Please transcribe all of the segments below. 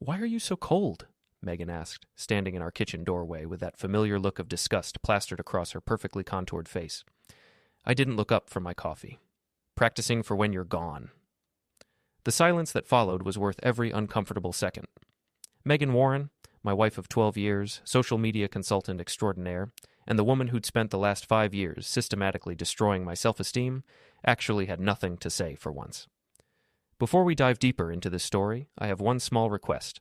"Why are you so cold?" Megan asked, standing in our kitchen doorway with that familiar look of disgust plastered across her perfectly contoured face. I didn't look up from my coffee. "Practicing for when you're gone." The silence that followed was worth every uncomfortable second. Megan Warren, my wife of 12 years, social media consultant extraordinaire, and the woman who'd spent the last 5 years systematically destroying my self-esteem, actually had nothing to say for once. Before we dive deeper into this story, I have one small request.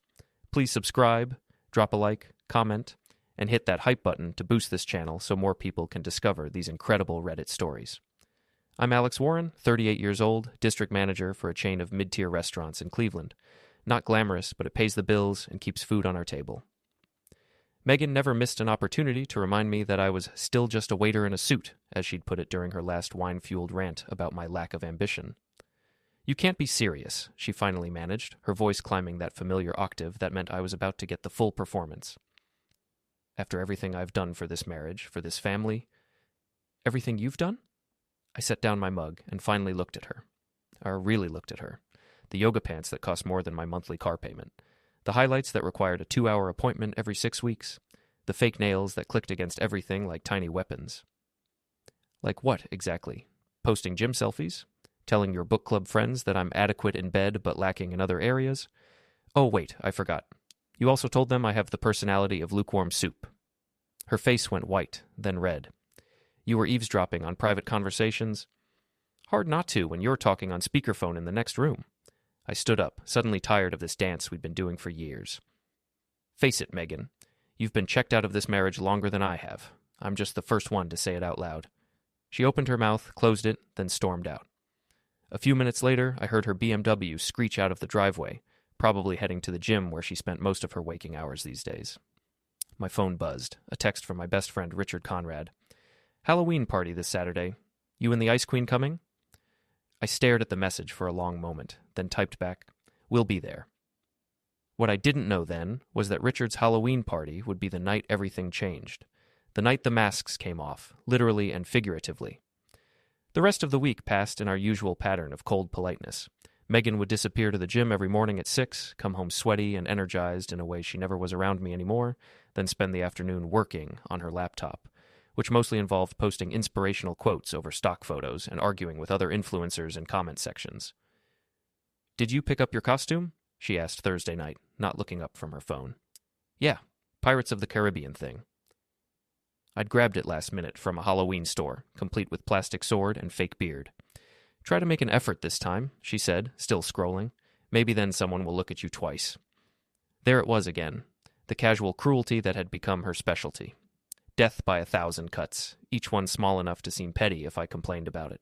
Please subscribe, drop a like, comment, and hit that hype button to boost this channel so more people can discover these incredible Reddit stories. I'm Alex Warren, 38 years old, district manager for a chain of mid-tier restaurants in Cleveland. Not glamorous, but it pays the bills and keeps food on our table. Megan never missed an opportunity to remind me that I was still just a waiter in a suit, as she'd put it during her last wine-fueled rant about my lack of ambition. "You can't be serious," she finally managed, her voice climbing that familiar octave that meant I was about to get the full performance. "After everything I've done for this marriage, for this family..." "Everything you've done?" I set down my mug and finally looked at her. Or really looked at her. The yoga pants that cost more than my monthly car payment. The highlights that required a 2-hour appointment every 6 weeks. The fake nails that clicked against everything like tiny weapons. Like what, exactly? Posting gym selfies? Telling your book club friends that I'm adequate in bed but lacking in other areas? Oh, wait, I forgot. You also told them I have the personality of lukewarm soup. Her face went white, then red. You were eavesdropping on private conversations? Hard not to when you're talking on speakerphone in the next room. I stood up, suddenly tired of this dance we'd been doing for years. Face it, Megan. You've been checked out of this marriage longer than I have. I'm just the first one to say it out loud. She opened her mouth, closed it, then stormed out. A few minutes later, I heard her BMW screech out of the driveway, probably heading to the gym where she spent most of her waking hours these days. My phone buzzed, a text from my best friend Richard Conrad. "Halloween party this Saturday. You and the Ice Queen coming?" I stared at the message for a long moment, then typed back, "We'll be there." What I didn't know then was that Richard's Halloween party would be the night everything changed. The night the masks came off, literally and figuratively. The rest of the week passed in our usual pattern of cold politeness. Megan would disappear to the gym every morning at 6, come home sweaty and energized in a way she never was around me anymore, then spend the afternoon working on her laptop, which mostly involved posting inspirational quotes over stock photos and arguing with other influencers in comment sections. "Did you pick up your costume?" she asked Thursday night, not looking up from her phone. "Yeah, Pirates of the Caribbean thing." I'd grabbed it last minute from a Halloween store, complete with plastic sword and fake beard. "Try to make an effort this time," she said, still scrolling. "Maybe then someone will look at you twice." There it was again, the casual cruelty that had become her specialty. Death by 1,000 cuts, each one small enough to seem petty if I complained about it.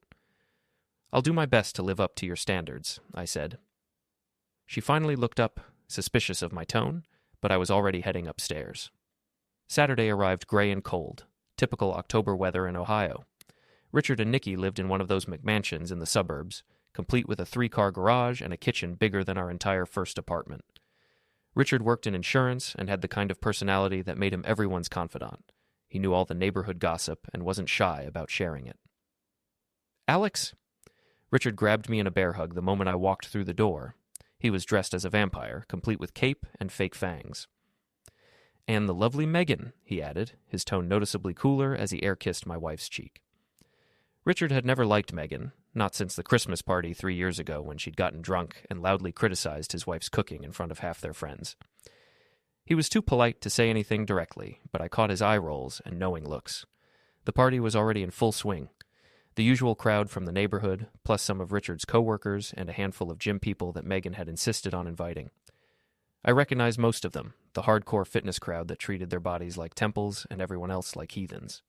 "I'll do my best to live up to your standards," I said. She finally looked up, suspicious of my tone, but I was already heading upstairs. Saturday arrived gray and cold, typical October weather in Ohio. Richard and Nikki lived in one of those McMansions in the suburbs, complete with a 3-car garage and a kitchen bigger than our entire first apartment. Richard worked in insurance and had the kind of personality that made him everyone's confidant. He knew all the neighborhood gossip and wasn't shy about sharing it. "Alex?" Richard grabbed me in a bear hug the moment I walked through the door. He was dressed as a vampire, complete with cape and fake fangs. "And the lovely Megan," he added, his tone noticeably cooler as he air-kissed my wife's cheek. Richard had never liked Megan, not since the Christmas party 3 years ago when she'd gotten drunk and loudly criticized his wife's cooking in front of half their friends. He was too polite to say anything directly, but I caught his eye rolls and knowing looks. The party was already in full swing. The usual crowd from the neighborhood, plus some of Richard's coworkers and a handful of gym people that Megan had insisted on inviting. I recognized most of them, the hardcore fitness crowd that treated their bodies like temples and everyone else like heathens.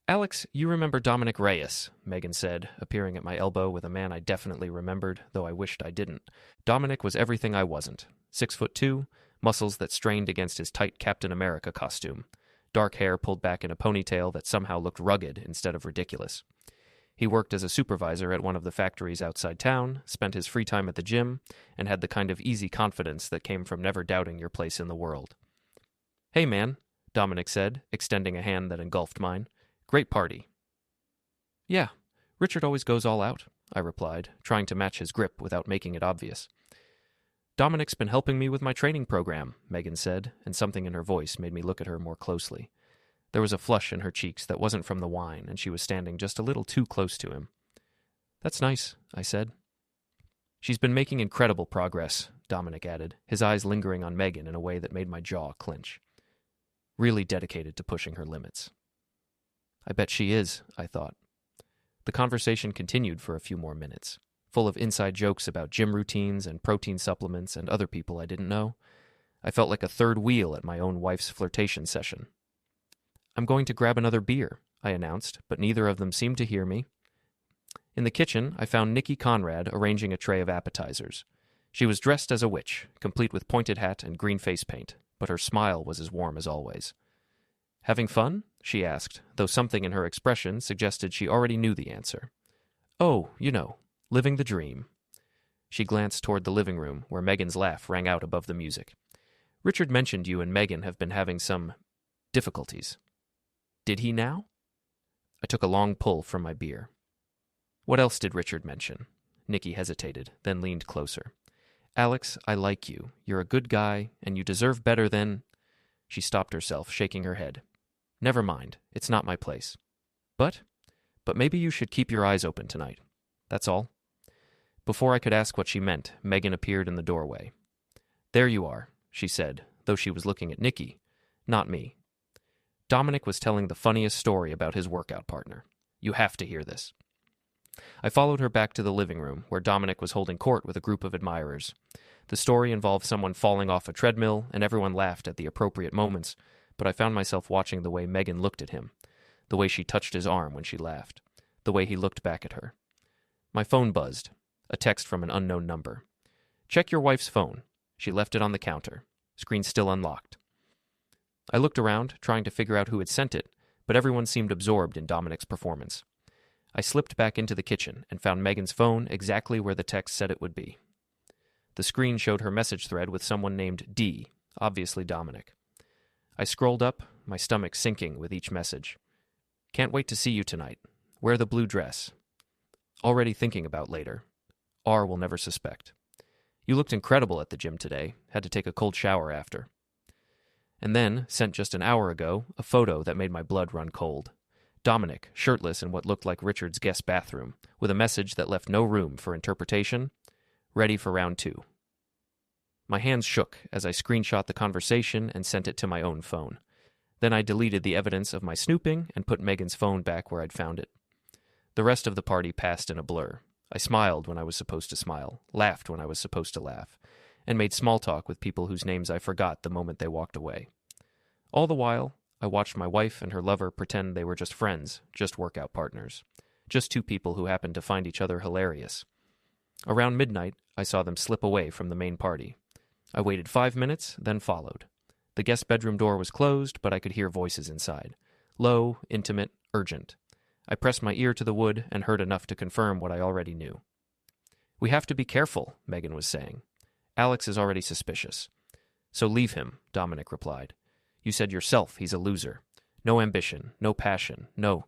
"Alex, you remember Dominic Reyes," Megan said, appearing at my elbow with a man I definitely remembered, though I wished I didn't. Dominic was everything I wasn't. 6'2", muscles that strained against his tight Captain America costume, dark hair pulled back in a ponytail that somehow looked rugged instead of ridiculous. He worked as a supervisor at one of the factories outside town, spent his free time at the gym, and had the kind of easy confidence that came from never doubting your place in the world. "Hey, man," Dominic said, extending a hand that engulfed mine. "Great party." "Yeah, Richard always goes all out," I replied, trying to match his grip without making it obvious. Dominic's been helping me with my training program, Megan said, and something in her voice made me look at her more closely. There was a flush in her cheeks that wasn't from the wine, and she was standing just a little too close to him. That's nice, I said. She's been making incredible progress, Dominic added, his eyes lingering on Megan in a way that made my jaw clench. Really dedicated to pushing her limits. I bet she is, I thought. The conversation continued for a few more minutes, full of inside jokes about gym routines and protein supplements and other people I didn't know. I felt like a third wheel at my own wife's flirtation session. I'm going to grab another beer, I announced, but neither of them seemed to hear me. In the kitchen, I found Nikki Conrad arranging a tray of appetizers. She was dressed as a witch, complete with pointed hat and green face paint, but her smile was as warm as always. Having fun? She asked, though something in her expression suggested she already knew the answer. Oh, you know, living the dream. She glanced toward the living room, where Megan's laugh rang out above the music. Richard mentioned you and Megan have been having some difficulties. Did he now? I took a long pull from my beer. What else did Richard mention? Nikki hesitated, then leaned closer. Alex, I like you. You're a good guy, and you deserve better than... She stopped herself, shaking her head. Never mind. It's not my place. But maybe you should keep your eyes open tonight. That's all. Before I could ask what she meant, Megan appeared in the doorway. There you are, she said, though she was looking at Nikki, not me. Dominic was telling the funniest story about his workout partner. You have to hear this. I followed her back to the living room, where Dominic was holding court with a group of admirers. The story involved someone falling off a treadmill, and everyone laughed at the appropriate moments, but I found myself watching the way Megan looked at him, the way she touched his arm when she laughed, the way he looked back at her. My phone buzzed, a text from an unknown number. Check your wife's phone. She left it on the counter. Screen still unlocked. I looked around, trying to figure out who had sent it, but everyone seemed absorbed in Dominic's performance. I slipped back into the kitchen and found Megan's phone exactly where the text said it would be. The screen showed her message thread with someone named D, obviously Dominic. I scrolled up, my stomach sinking with each message. Can't wait to see you tonight. Wear the blue dress. Already thinking about later. R will never suspect. You looked incredible at the gym today. Had to take a cold shower after. And then, sent just an hour ago, a photo that made my blood run cold. Dominic, shirtless in what looked like Richard's guest bathroom, with a message that left no room for interpretation. Ready for round 2. My hands shook as I screenshot the conversation and sent it to my own phone. Then I deleted the evidence of my snooping and put Megan's phone back where I'd found it. The rest of the party passed in a blur. I smiled when I was supposed to smile, laughed when I was supposed to laugh, and made small talk with people whose names I forgot the moment they walked away. All the while, I watched my wife and her lover pretend they were just friends, just workout partners, just two people who happened to find each other hilarious. Around midnight, I saw them slip away from the main party. I waited 5 minutes, then followed. The guest bedroom door was closed, but I could hear voices inside. Low, intimate, urgent. I pressed my ear to the wood and heard enough to confirm what I already knew. We have to be careful, Megan was saying. Alex is already suspicious. So leave him, Dominic replied. You said yourself he's a loser. No ambition, no passion, no.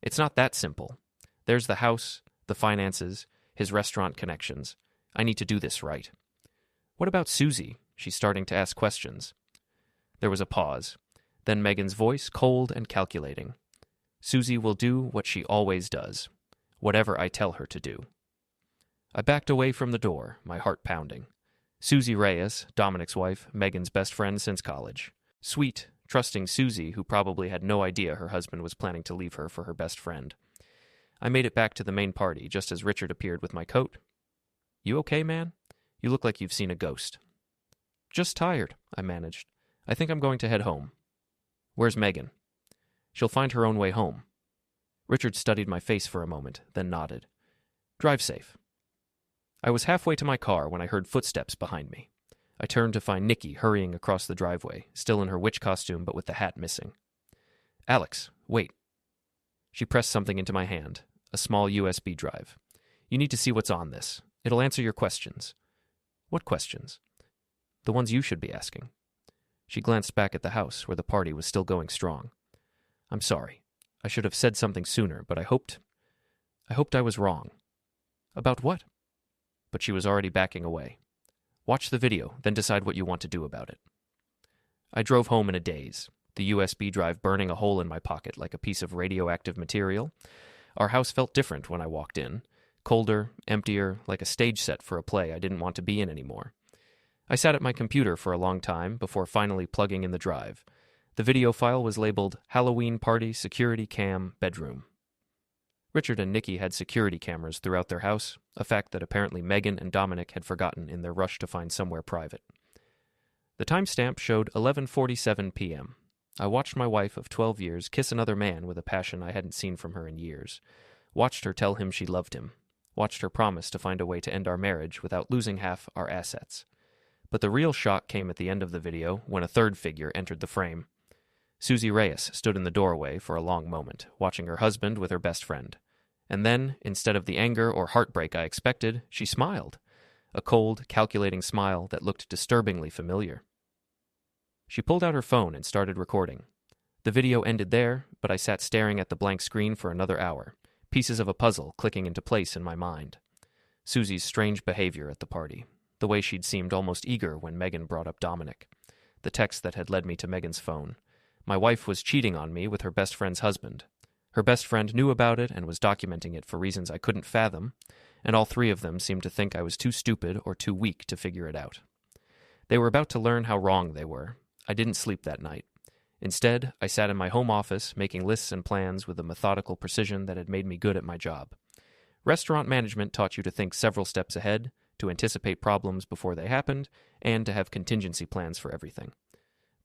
It's not that simple. There's the house, the finances, his restaurant connections. I need to do this right. What about Susie? She's starting to ask questions. There was a pause. Then Megan's voice, cold and calculating. Susie will do what she always does, whatever I tell her to do. I backed away from the door, my heart pounding. Susie Reyes, Dominic's wife, Megan's best friend since college. Sweet, trusting Susie, who probably had no idea her husband was planning to leave her for her best friend. I made it back to the main party just as Richard appeared with my coat. You okay, man? You look like you've seen a ghost. Just tired, I managed. I think I'm going to head home. Where's Megan? She'll find her own way home. Richard studied my face for a moment, then nodded. Drive safe. I was halfway to my car when I heard footsteps behind me. I turned to find Nikki hurrying across the driveway, still in her witch costume but with the hat missing. Alex, wait. She pressed something into my hand, a small USB drive. You need to see what's on this. It'll answer your questions. What questions? The ones you should be asking. She glanced back at the house where the party was still going strong. I'm sorry. I should have said something sooner, but I hoped I was wrong. About what? But she was already backing away. Watch the video, then decide what you want to do about it. I drove home in a daze, the USB drive burning a hole in my pocket like a piece of radioactive material. Our house felt different when I walked in, colder, emptier, like a stage set for a play I didn't want to be in anymore. I sat at my computer for a long time before finally plugging in the drive. The video file was labeled Halloween Party Security Cam Bedroom. Richard and Nikki had security cameras throughout their house, a fact that apparently Megan and Dominic had forgotten in their rush to find somewhere private. The timestamp showed 11:47 p.m. I watched my wife of 12 years kiss another man with a passion I hadn't seen from her in years. Watched her tell him she loved him. Watched her promise to find a way to end our marriage without losing half our assets. But the real shock came at the end of the video when a third figure entered the frame. Susie Reyes stood in the doorway for a long moment, watching her husband with her best friend. And then, instead of the anger or heartbreak I expected, she smiled. A cold, calculating smile that looked disturbingly familiar. She pulled out her phone and started recording. The video ended there, but I sat staring at the blank screen for another hour, pieces of a puzzle clicking into place in my mind. Susie's strange behavior at the party, the way she'd seemed almost eager when Megan brought up Dominic, the text that had led me to Megan's phone. My wife was cheating on me with her best friend's husband. Her best friend knew about it and was documenting it for reasons I couldn't fathom, and all three of them seemed to think I was too stupid or too weak to figure it out. They were about to learn how wrong they were. I didn't sleep that night. Instead, I sat in my home office making lists and plans with a methodical precision that had made me good at my job. Restaurant management taught you to think several steps ahead, to anticipate problems before they happened, and to have contingency plans for everything.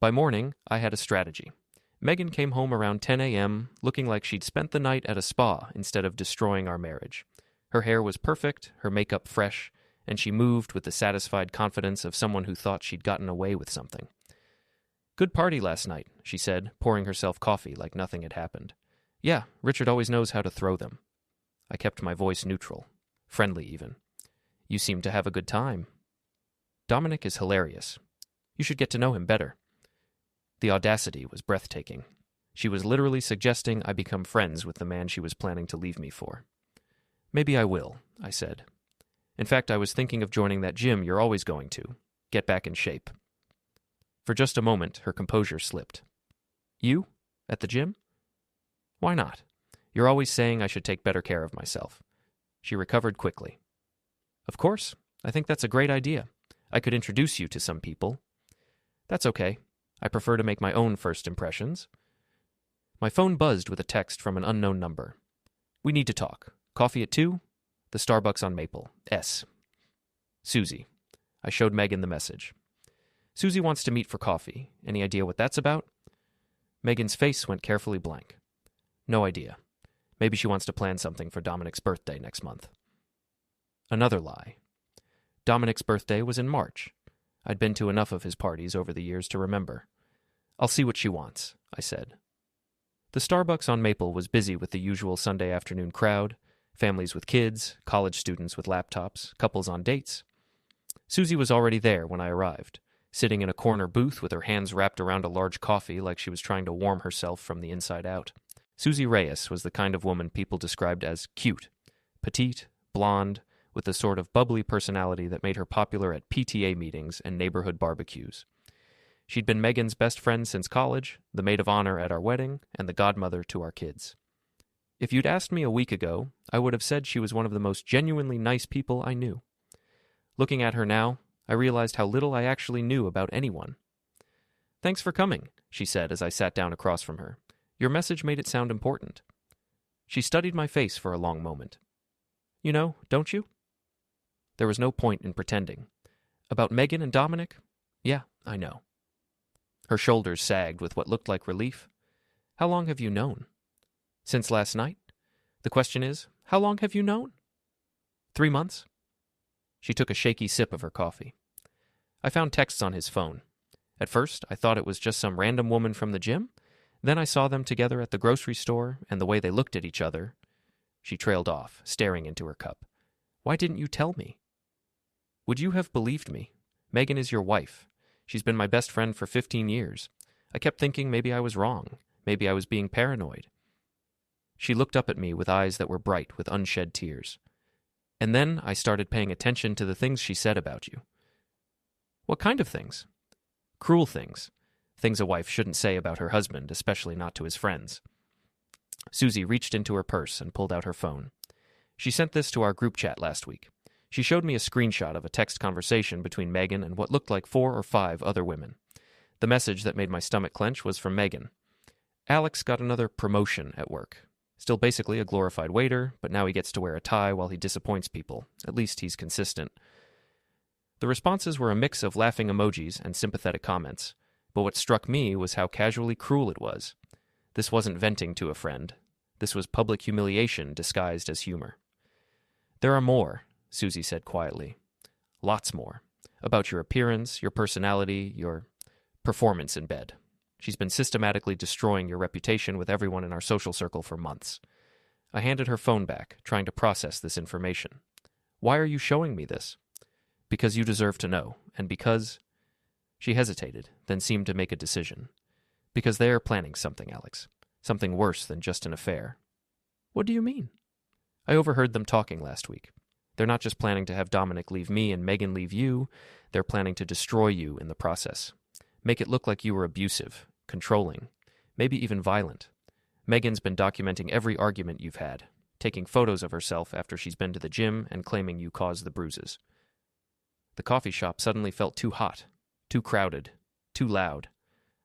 By morning, I had a strategy. Megan came home around 10 a.m., looking like she'd spent the night at a spa instead of destroying our marriage. Her hair was perfect, her makeup fresh, and she moved with the satisfied confidence of someone who thought she'd gotten away with something. "Good party last night," she said, pouring herself coffee like nothing had happened. "Yeah, Richard always knows how to throw them." I kept my voice neutral, friendly even. "You seem to have a good time." "Dominic is hilarious. You should get to know him better." The audacity was breathtaking. She was literally suggesting I become friends with the man she was planning to leave me for. "Maybe I will," I said. "In fact, I was thinking of joining that gym you're always going to. Get back in shape." For just a moment, her composure slipped. "You? At the gym?" "Why not? You're always saying I should take better care of myself." She recovered quickly. "Of course. I think that's a great idea. I could introduce you to some people." "That's okay. I prefer to make my own first impressions." My phone buzzed with a text from an unknown number. "We need to talk. Coffee at 2? The Starbucks on Maple. S. Susie." I showed Megan the message. "Susie wants to meet for coffee. Any idea what that's about?" Megan's face went carefully blank. "No idea. Maybe she wants to plan something for Dominic's birthday next month." Another lie. Dominic's birthday was in March. I'd been to enough of his parties over the years to remember. "I'll see what she wants," I said. The Starbucks on Maple was busy with the usual Sunday afternoon crowd, families with kids, college students with laptops, couples on dates. Susie was already there when I arrived, sitting in a corner booth with her hands wrapped around a large coffee like she was trying to warm herself from the inside out. Susie Reyes was the kind of woman people described as cute, petite, blonde, with the sort of bubbly personality that made her popular at PTA meetings and neighborhood barbecues. She'd been Megan's best friend since college, the maid of honor at our wedding, and the godmother to our kids. If you'd asked me a week ago, I would have said she was one of the most genuinely nice people I knew. Looking at her now, I realized how little I actually knew about anyone. "Thanks for coming," she said as I sat down across from her. "Your message made it sound important." She studied my face for a long moment. "You know, don't you?" There was no point in pretending. "About Megan and Dominic? Yeah, I know." Her shoulders sagged with what looked like relief. "How long have you known?" "Since last night. The question is, how long have you known?" 3 months. She took a shaky sip of her coffee. I found texts on his phone. At first, I thought it was just some random woman from the gym. Then I saw them together at the grocery store, and the way they looked at each other. She trailed off, staring into her cup. "Why didn't you tell me?" "Would you have believed me? Megan is your wife. She's been my best friend for 15 years. I kept thinking maybe I was wrong. Maybe I was being paranoid." She looked up at me with eyes that were bright with unshed tears. "And then I started paying attention to the things she said about you. What kind of things? Cruel things. Things a wife shouldn't say about her husband, especially not to his friends. Susie reached into her purse and pulled out her phone. She sent this to our group chat last week. She showed me a screenshot of a text conversation between Megan and what looked like 4 or 5 other women. The message that made my stomach clench was from Megan. Alex got another promotion at work. Still basically a glorified waiter, but now he gets to wear a tie while he disappoints people. At least he's consistent. The responses were a mix of laughing emojis and sympathetic comments, but what struck me was how casually cruel it was. This wasn't venting to a friend. This was public humiliation disguised as humor. There are more, Susie said quietly. Lots more. About your appearance, your personality, your performance in bed. She's been systematically destroying your reputation with everyone in our social circle for months. I handed her phone back, trying to process this information. Why are you showing me this? Because you deserve to know, and because... She hesitated, then seemed to make a decision. Because they are planning something, Alex. Something worse than just an affair. What do you mean? I overheard them talking last week. They're not just planning to have Dominic leave me and Megan leave you, they're planning to destroy you in the process. Make it look like you were abusive, controlling, maybe even violent. Megan's been documenting every argument you've had, taking photos of herself after she's been to the gym and claiming you caused the bruises. The coffee shop suddenly felt too hot, too crowded, too loud.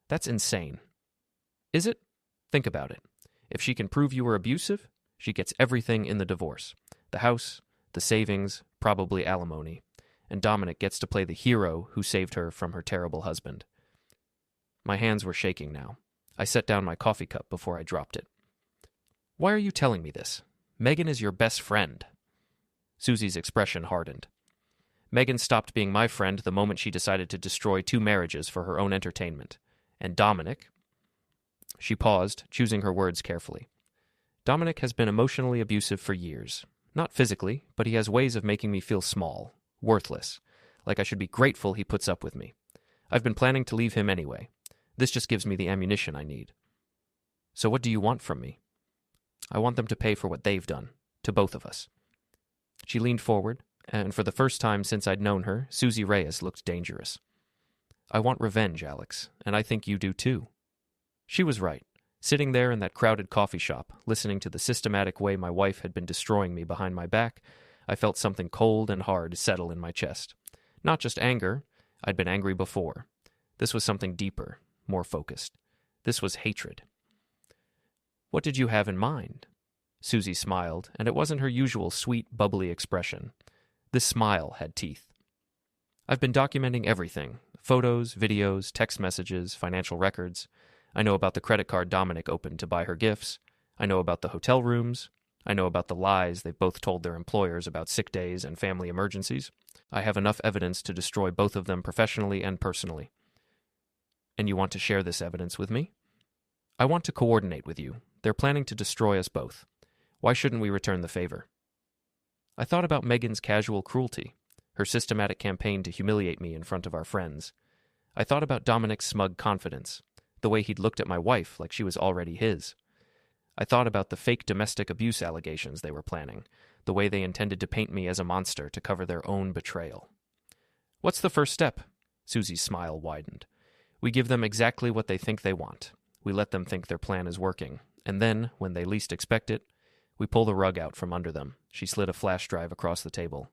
That's insane. Is it? Think about it. If she can prove you were abusive, she gets everything in the divorce. The house, the savings, probably alimony. And Dominic gets to play the hero who saved her from her terrible husband. My hands were shaking now. I set down my coffee cup before I dropped it. Why are you telling me this? Megan is your best friend. Susie's expression hardened. Megan stopped being my friend the moment she decided to destroy 2 marriages for her own entertainment. And Dominic... She paused, choosing her words carefully. Dominic has been emotionally abusive for years. Not physically, but he has ways of making me feel small, worthless, like I should be grateful he puts up with me. I've been planning to leave him anyway. This just gives me the ammunition I need. So what do you want from me? I want them to pay for what they've done, to both of us. She leaned forward, and for the first time since I'd known her, Susie Reyes looked dangerous. I want revenge, Alex, and I think you do too. She was right. Sitting there in that crowded coffee shop, listening to the systematic way my wife had been destroying me behind my back, I felt something cold and hard settle in my chest. Not just anger. I'd been angry before. This was something deeper, more focused. This was hatred. What did you have in mind? Susie smiled, and it wasn't her usual sweet, bubbly expression. This smile had teeth. I've been documenting everything. Photos, videos, text messages, financial records. I know about the credit card Dominic opened to buy her gifts. I know about the hotel rooms. I know about the lies they've both told their employers about sick days and family emergencies. I have enough evidence to destroy both of them professionally and personally. And you want to share this evidence with me? I want to coordinate with you. They're planning to destroy us both. Why shouldn't we return the favor? I thought about Megan's casual cruelty, her systematic campaign to humiliate me in front of our friends. I thought about Dominic's smug confidence, the way he'd looked at my wife like she was already his. I thought about the fake domestic abuse allegations they were planning, the way they intended to paint me as a monster to cover their own betrayal. What's the first step? Susie's smile widened. We give them exactly what they think they want. We let them think their plan is working, and then, when they least expect it, we pull the rug out from under them. She slid a flash drive across the table.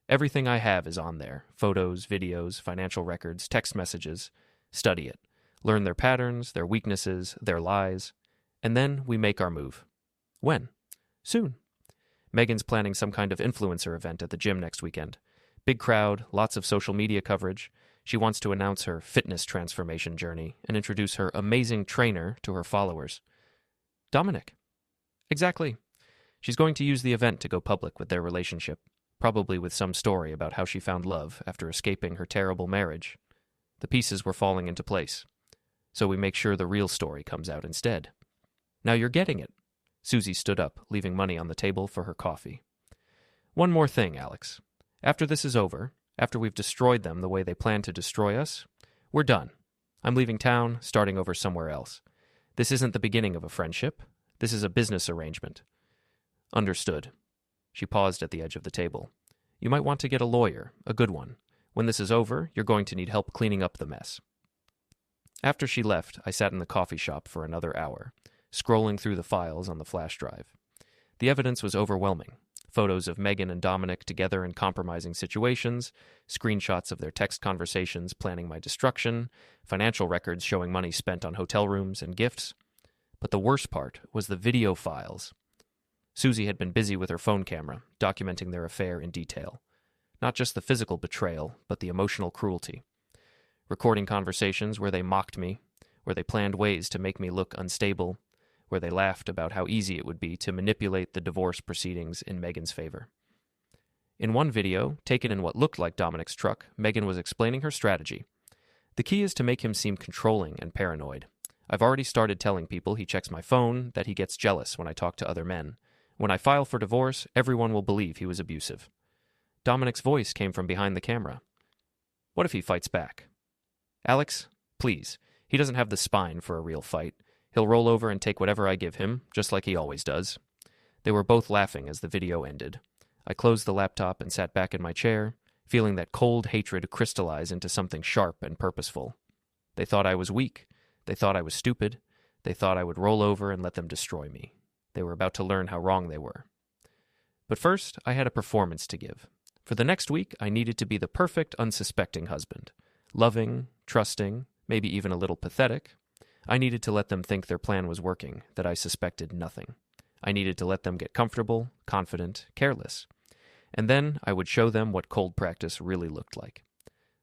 Everything I have is on there. Photos, videos, financial records, text messages. Study it. Learn their patterns, their weaknesses, their lies. And then we make our move. When? Soon. Megan's planning some kind of influencer event at the gym next weekend. Big crowd, lots of social media coverage. She wants to announce her fitness transformation journey and introduce her amazing trainer to her followers. Dominic. Exactly. She's going to use the event to go public with their relationship, probably with some story about how she found love after escaping her terrible marriage. The pieces were falling into place, so we make sure the real story comes out instead. Now you're getting it. Susie stood up, leaving money on the table for her coffee. One more thing, Alex. After this is over, after we've destroyed them the way they plan to destroy us, we're done. I'm leaving town, starting over somewhere else. This isn't the beginning of a friendship. This is a business arrangement. Understood. She paused at the edge of the table. You might want to get a lawyer, a good one, When this is over, you're going to need help cleaning up the mess. After she left, I sat in the coffee shop for another hour, scrolling through the files on the flash drive. The evidence was overwhelming. Photos of Megan and Dominic together in compromising situations, screenshots of their text conversations planning my destruction, financial records showing money spent on hotel rooms and gifts. But the worst part was the video files. Susie had been busy with her phone camera, documenting their affair in detail. Not just the physical betrayal, but the emotional cruelty. Recording conversations where they mocked me, where they planned ways to make me look unstable, where they laughed about how easy it would be to manipulate the divorce proceedings in Megan's favor. In one video, taken in what looked like Dominic's truck, Megan was explaining her strategy. The key is to make him seem controlling and paranoid. I've already started telling people he checks my phone, that he gets jealous when I talk to other men. When I file for divorce, everyone will believe he was abusive. Dominic's voice came from behind the camera. What if he fights back? Alex, please. He doesn't have the spine for a real fight. He'll roll over and take whatever I give him, just like he always does. They were both laughing as the video ended. I closed the laptop and sat back in my chair, feeling that cold hatred crystallize into something sharp and purposeful. They thought I was weak. They thought I was stupid. They thought I would roll over and let them destroy me. They were about to learn how wrong they were. But first, I had a performance to give. For the next week, I needed to be the perfect, unsuspecting husband. Loving, trusting, maybe even a little pathetic. I needed to let them think their plan was working, that I suspected nothing. I needed to let them get comfortable, confident, careless. And then I would show them what cold practice really looked like.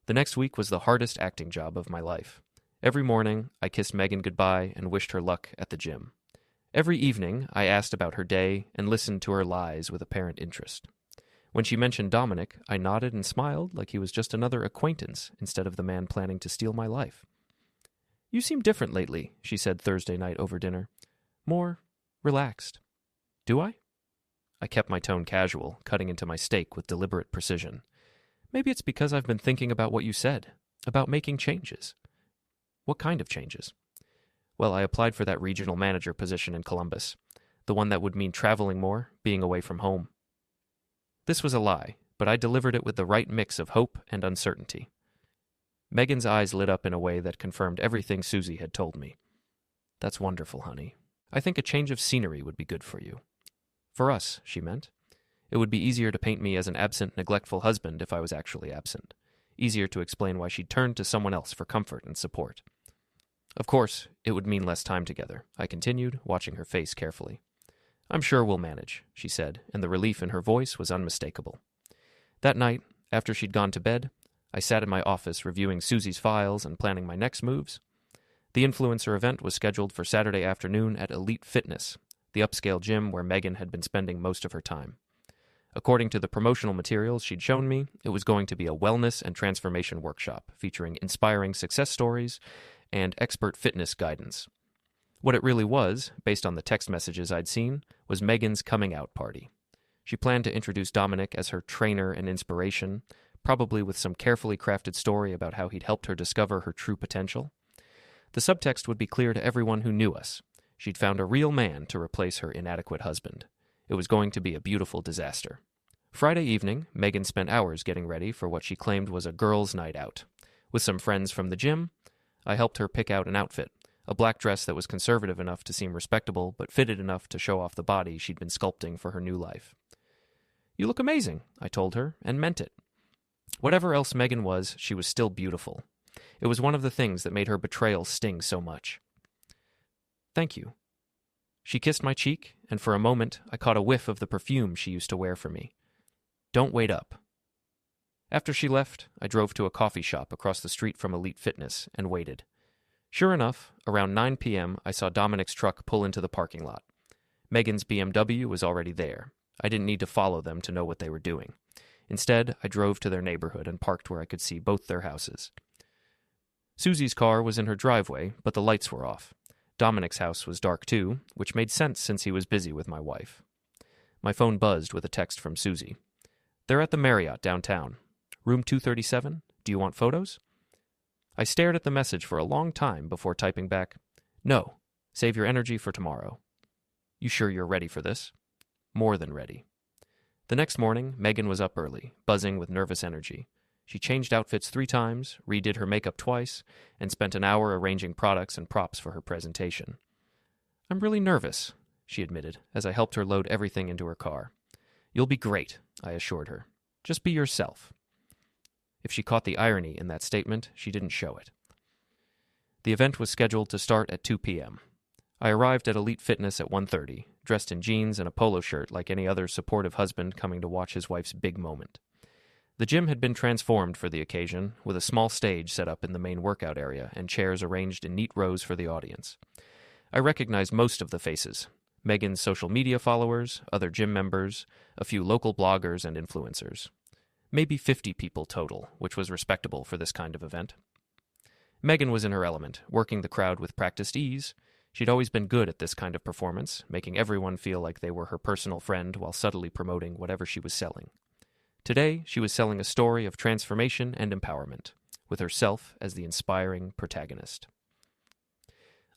The next week was the hardest acting job of my life. Every morning, I kissed Megan goodbye and wished her luck at the gym. Every evening, I asked about her day and listened to her lies with apparent interest. When she mentioned Dominic, I nodded and smiled like he was just another acquaintance instead of the man planning to steal my life. You seem different lately, she said Thursday night over dinner. More relaxed. Do I? I kept my tone casual, cutting into my steak with deliberate precision. Maybe it's because I've been thinking about what you said, about making changes. What kind of changes? Well, I applied for that regional manager position in Columbus, the one that would mean traveling more, being away from home. This was a lie, but I delivered it with the right mix of hope and uncertainty. Megan's eyes lit up in a way that confirmed everything Susie had told me. That's wonderful, honey. I think a change of scenery would be good for you. For us, she meant. It would be easier to paint me as an absent, neglectful husband if I was actually absent. Easier to explain why she'd turned to someone else for comfort and support. Of course, it would mean less time together, I continued, watching her face carefully. I'm sure we'll manage, she said, and the relief in her voice was unmistakable. That night, after she'd gone to bed, I sat in my office reviewing Susie's files and planning my next moves. The influencer event was scheduled for Saturday afternoon at Elite Fitness, the upscale gym where Megan had been spending most of her time. According to the promotional materials she'd shown me, it was going to be a wellness and transformation workshop featuring inspiring success stories and expert fitness guidance. What it really was, based on the text messages I'd seen, was Megan's coming out party. She planned to introduce Dominic as her trainer and inspiration, probably with some carefully crafted story about how he'd helped her discover her true potential. The subtext would be clear to everyone who knew us. She'd found a real man to replace her inadequate husband. It was going to be a beautiful disaster. Friday evening, Megan spent hours getting ready for what she claimed was a girls' night out. With some friends from the gym, I helped her pick out an outfit, a black dress that was conservative enough to seem respectable but fitted enough to show off the body she'd been sculpting for her new life. You look amazing, I told her, and meant it. Whatever else Megan was, she was still beautiful. It was one of the things that made her betrayal sting so much. Thank you. She kissed my cheek, and for a moment I caught a whiff of the perfume she used to wear for me. Don't wait up. After she left, I drove to a coffee shop across the street from Elite Fitness and waited. Sure enough, around 9 p.m., I saw Dominic's truck pull into the parking lot. Megan's BMW was already there. I didn't need to follow them to know what they were doing. Instead, I drove to their neighborhood and parked where I could see both their houses. Susie's car was in her driveway, but the lights were off. Dominic's house was dark too, which made sense since he was busy with my wife. My phone buzzed with a text from Susie. They're at the Marriott downtown. Room 237? Do you want photos? I stared at the message for a long time before typing back, No, save your energy for tomorrow. You sure you're ready for this? More than ready. The next morning, Megan was up early, buzzing with nervous energy. She changed outfits 3 times, redid her makeup twice, and spent an hour arranging products and props for her presentation. "I'm really nervous," she admitted, as I helped her load everything into her car. "You'll be great," I assured her. "Just be yourself." If she caught the irony in that statement, she didn't show it. The event was scheduled to start at 2 p.m. I arrived at Elite Fitness at 1:30, dressed in jeans and a polo shirt like any other supportive husband coming to watch his wife's big moment. The gym had been transformed for the occasion, with a small stage set up in the main workout area and chairs arranged in neat rows for the audience. I recognized most of the faces: Megan's social media followers, other gym members, a few local bloggers and influencers. Maybe 50 people total, which was respectable for this kind of event. Megan was in her element, working the crowd with practiced ease. She'd always been good at this kind of performance, making everyone feel like they were her personal friend while subtly promoting whatever she was selling. Today, she was selling a story of transformation and empowerment, with herself as the inspiring protagonist.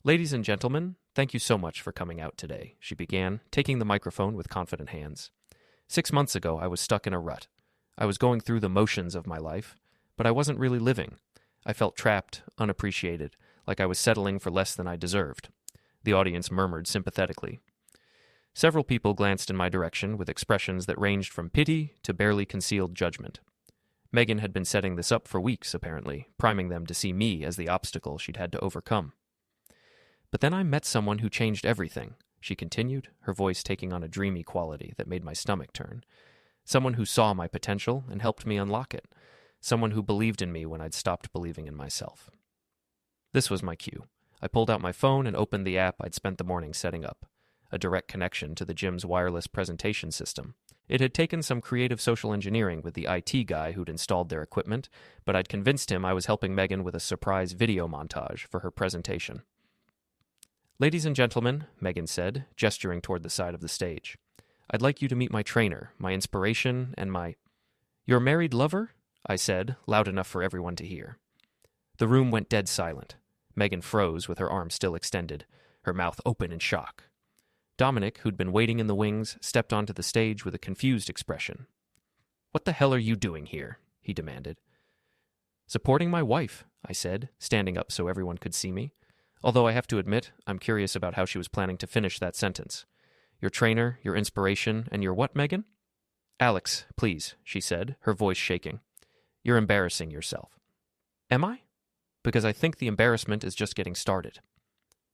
"Ladies and gentlemen, thank you so much for coming out today," she began, taking the microphone with confident hands. 6 months ago, I was stuck in a rut. I was going through the motions of my life, but I wasn't really living. I felt trapped, unappreciated, like I was settling for less than I deserved. The audience murmured sympathetically. Several people glanced in my direction with expressions that ranged from pity to barely concealed judgment. Megan had been setting this up for weeks, apparently, priming them to see me as the obstacle she'd had to overcome. "But then I met someone who changed everything," she continued, her voice taking on a dreamy quality that made my stomach turn. "Someone who saw my potential and helped me unlock it. Someone who believed in me when I'd stopped believing in myself." This was my cue. I pulled out my phone and opened the app I'd spent the morning setting up, a direct connection to the gym's wireless presentation system. It had taken some creative social engineering with the IT guy who'd installed their equipment, but I'd convinced him I was helping Megan with a surprise video montage for her presentation. "Ladies and gentlemen," Megan said, gesturing toward the side of the stage, "I'd like you to meet my trainer, my inspiration, and my—" "Your married lover?" I said, loud enough for everyone to hear. The room went dead silent. Megan froze with her arms still extended, her mouth open in shock. Dominic, who'd been waiting in the wings, stepped onto the stage with a confused expression. "What the hell are you doing here?" he demanded. "Supporting my wife," I said, standing up so everyone could see me. Although I have to admit, I'm curious about how she was planning to finish that sentence. "Your trainer, your inspiration, and your what, Megan?" "Alex, please," she said, her voice shaking. "You're embarrassing yourself." "Am I?" "Because I think the embarrassment is just getting started."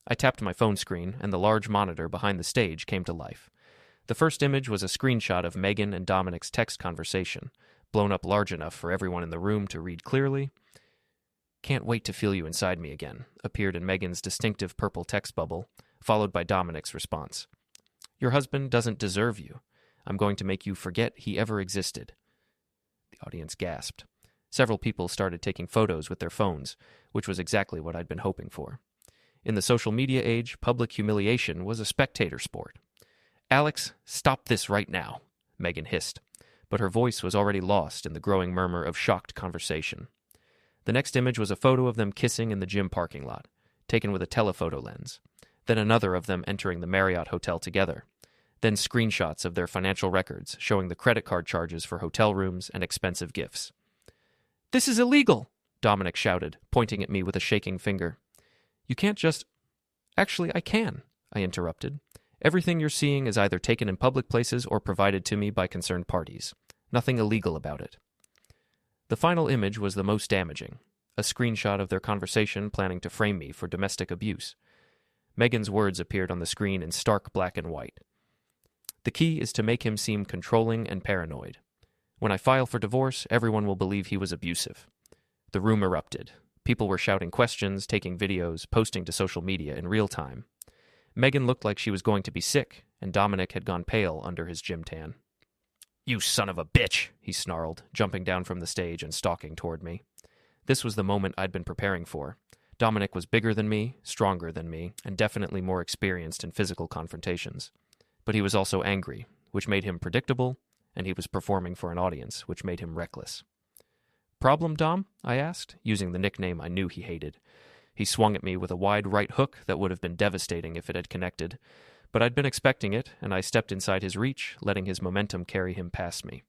I tapped my phone screen, and the large monitor behind the stage came to life. The first image was a screenshot of Megan and Dominic's text conversation, blown up large enough for everyone in the room to read clearly. "Can't wait to feel you inside me again," appeared in Megan's distinctive purple text bubble, followed by Dominic's response. "Your husband doesn't deserve you. I'm going to make you forget he ever existed." The audience gasped. Several people started taking photos with their phones, which was exactly what I'd been hoping for. In the social media age, public humiliation was a spectator sport. "Alex, stop this right now," Megan hissed, but her voice was already lost in the growing murmur of shocked conversation. The next image was a photo of them kissing in the gym parking lot, taken with a telephoto lens. Then another of them entering the Marriott Hotel together. Then screenshots of their financial records showing the credit card charges for hotel rooms and expensive gifts. "This is illegal," Dominic shouted, pointing at me with a shaking finger. "You can't just—" "Actually, I can," I interrupted. "Everything you're seeing is either taken in public places or provided to me by concerned parties. Nothing illegal about it." The final image was the most damaging, a screenshot of their conversation planning to frame me for domestic abuse. Megan's words appeared on the screen in stark black and white. "The key is to make him seem controlling and paranoid. When I file for divorce, everyone will believe he was abusive." The room erupted. People were shouting questions, taking videos, posting to social media in real time. Megan looked like she was going to be sick, and Dominic had gone pale under his gym tan. "You son of a bitch," he snarled, jumping down from the stage and stalking toward me. This was the moment I'd been preparing for. Dominic was bigger than me, stronger than me, and definitely more experienced in physical confrontations. But he was also angry, which made him predictable, and he was performing for an audience, which made him reckless. "Problem, Dom?" I asked, using the nickname I knew he hated. He swung at me with a wide right hook that would have been devastating if it had connected, but I'd been expecting it, and I stepped inside his reach, letting his momentum carry him past me.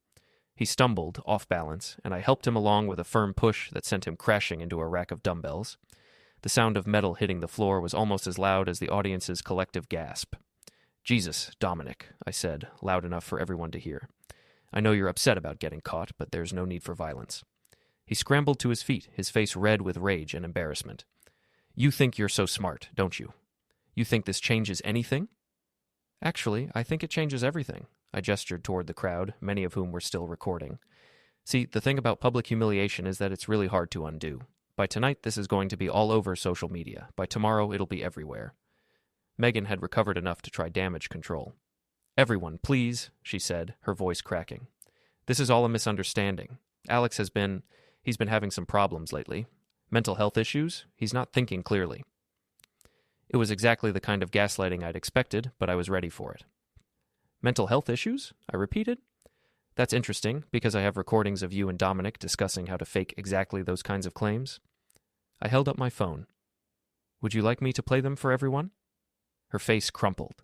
He stumbled, off balance, and I helped him along with a firm push that sent him crashing into a rack of dumbbells. The sound of metal hitting the floor was almost as loud as the audience's collective gasp. "Jesus, Dominic," I said, loud enough for everyone to hear. "I know you're upset about getting caught, but there's no need for violence." He scrambled to his feet, his face red with rage and embarrassment. "You think you're so smart, don't you? You think this changes anything?" "Actually, I think it changes everything." I gestured toward the crowd, many of whom were still recording. "See, the thing about public humiliation is that it's really hard to undo. By tonight, this is going to be all over social media. By tomorrow, it'll be everywhere." Megan had recovered enough to try damage control. "Everyone, please," she said, her voice cracking. "This is all a misunderstanding. Alex he's been having some problems lately. Mental health issues. He's not thinking clearly." It was exactly the kind of gaslighting I'd expected, but I was ready for it. "Mental health issues?" I repeated. "That's interesting, because I have recordings of you and Dominic discussing how to fake exactly those kinds of claims." I held up my phone. "Would you like me to play them for everyone?" Her face crumpled.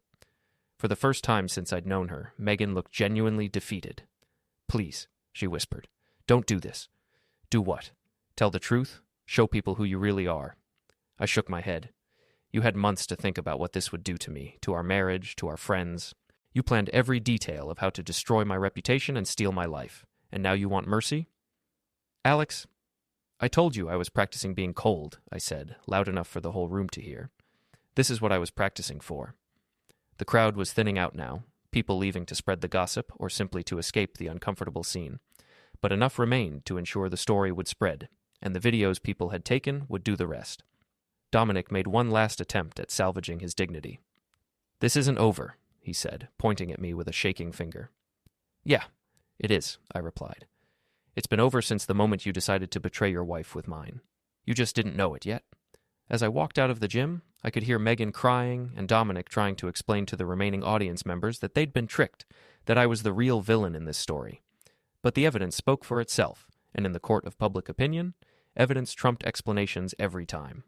For the first time since I'd known her, Megan looked genuinely defeated. "Please," she whispered. "Don't do this." "Do what? Tell the truth? Show people who you really are?" I shook my head. "You had months to think about what this would do to me, to our marriage, to our friends. You planned every detail of how to destroy my reputation and steal my life. And now you want mercy?" "Alex, I told you I was practicing being cold," I said, loud enough for the whole room to hear. "This is what I was practicing for." The crowd was thinning out now, people leaving to spread the gossip or simply to escape the uncomfortable scene. But enough remained to ensure the story would spread, and the videos people had taken would do the rest. Dominic made one last attempt at salvaging his dignity. "This isn't over," he said, pointing at me with a shaking finger. "Yeah, it is," I replied. "It's been over since the moment you decided to betray your wife with mine. You just didn't know it yet." As I walked out of the gym, I could hear Megan crying and Dominic trying to explain to the remaining audience members that they'd been tricked, that I was the real villain in this story. But the evidence spoke for itself, and in the court of public opinion, evidence trumped explanations every time.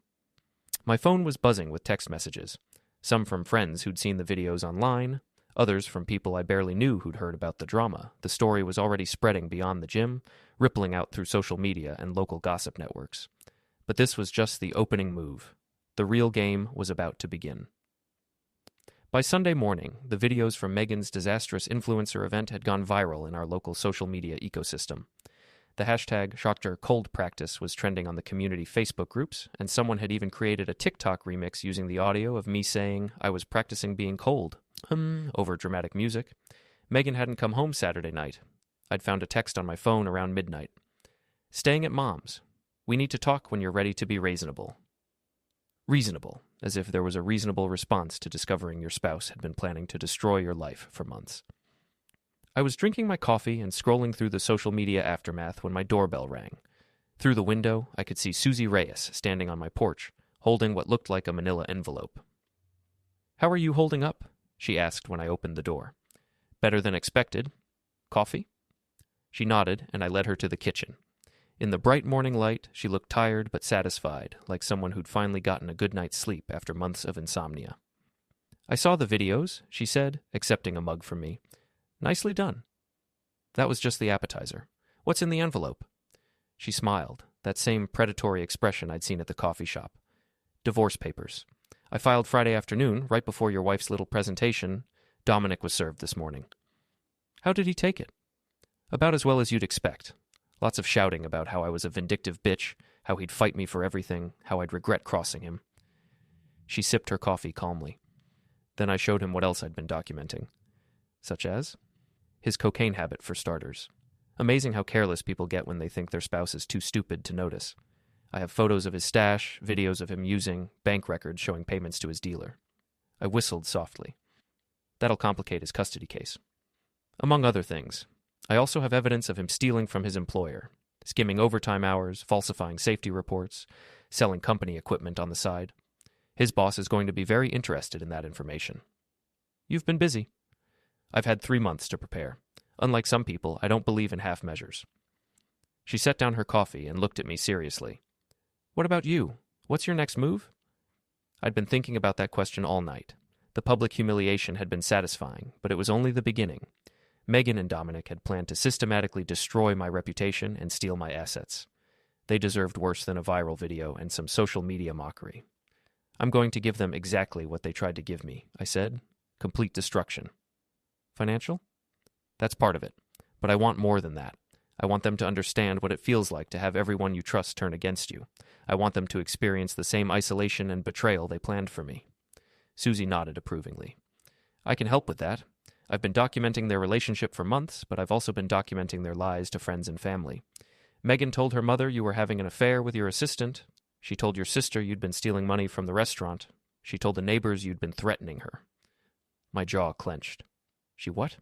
My phone was buzzing with text messages, some from friends who'd seen the videos online, others from people I barely knew who'd heard about the drama. The story was already spreading beyond the gym, rippling out through social media and local gossip networks. But this was just the opening move. The real game was about to begin. By Sunday morning, the videos from Megan's disastrous influencer event had gone viral in our local social media ecosystem. The hashtag #ShockedHerColdPractice was trending on the community Facebook groups, and someone had even created a TikTok remix using the audio of me saying I was practicing being cold, over dramatic music. Megan hadn't come home Saturday night. I'd found a text on my phone around midnight. "Staying at Mom's. We need to talk when you're ready to be reasonable." Reasonable, as if there was a reasonable response to discovering your spouse had been planning to destroy your life for months. I was drinking my coffee and scrolling through the social media aftermath when my doorbell rang. Through the window, I could see Susie Reyes standing on my porch, holding what looked like a manila envelope. "How are you holding up?" she asked when I opened the door. "Better than expected. Coffee?" She nodded, and I led her to the kitchen. In the bright morning light, she looked tired but satisfied, like someone who'd finally gotten a good night's sleep after months of insomnia. "I saw the videos," she said, accepting a mug from me. "Nicely done." "That was just the appetizer. What's in the envelope?" She smiled, that same predatory expression I'd seen at the coffee shop. "Divorce papers. I filed Friday afternoon, right before your wife's little presentation. Dominic was served this morning." "How did he take it?" "About as well as you'd expect. Lots of shouting about how I was a vindictive bitch, how he'd fight me for everything, how I'd regret crossing him." She sipped her coffee calmly. Then I showed him what else I'd been documenting. Such as? His cocaine habit, for starters. Amazing how careless people get when they think their spouse is too stupid to notice. I have photos of his stash, videos of him using, bank records showing payments to his dealer. I whistled softly. That'll complicate his custody case. Among other things, I also have evidence of him stealing from his employer, skimming overtime hours, falsifying safety reports, selling company equipment on the side. His boss is going to be very interested in that information. "You've been busy." "I've had 3 months to prepare. Unlike some people, I don't believe in half measures." She set down her coffee and looked at me seriously. "What about you? What's your next move?" I'd been thinking about that question all night. The public humiliation had been satisfying, but it was only the beginning. Megan and Dominic had planned to systematically destroy my reputation and steal my assets. They deserved worse than a viral video and some social media mockery. I'm going to give them exactly what they tried to give me, I said. Complete destruction. Financial? That's part of it. But I want more than that. I want them to understand what it feels like to have everyone you trust turn against you. I want them to experience the same isolation and betrayal they planned for me. Susie nodded approvingly. I can help with that. I've been documenting their relationship for months, but I've also been documenting their lies to friends and family. Megan told her mother you were having an affair with your assistant. She told your sister you'd been stealing money from the restaurant. She told the neighbors you'd been threatening her. My jaw clenched. She what?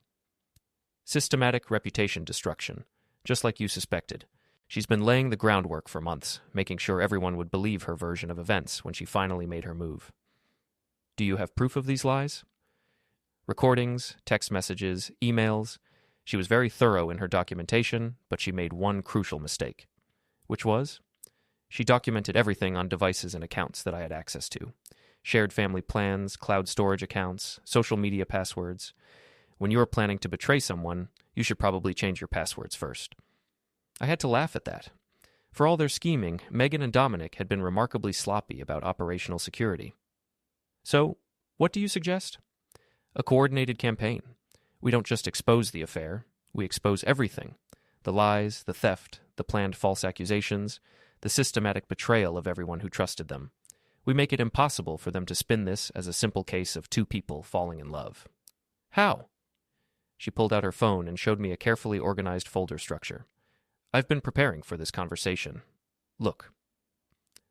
Systematic reputation destruction, just like you suspected. She's been laying the groundwork for months, making sure everyone would believe her version of events when she finally made her move. Do you have proof of these lies? Recordings, text messages, emails. She was very thorough in her documentation, but she made one crucial mistake. Which was? She documented everything on devices and accounts that I had access to. Shared family plans, cloud storage accounts, social media passwords. When you are planning to betray someone, you should probably change your passwords first. I had to laugh at that. For all their scheming, Megan and Dominic had been remarkably sloppy about operational security. So, what do you suggest? A coordinated campaign. We don't just expose the affair, we expose everything. The lies, the theft, the planned false accusations, the systematic betrayal of everyone who trusted them. We make it impossible for them to spin this as a simple case of two people falling in love. How? She pulled out her phone and showed me a carefully organized folder structure. I've been preparing for this conversation. Look.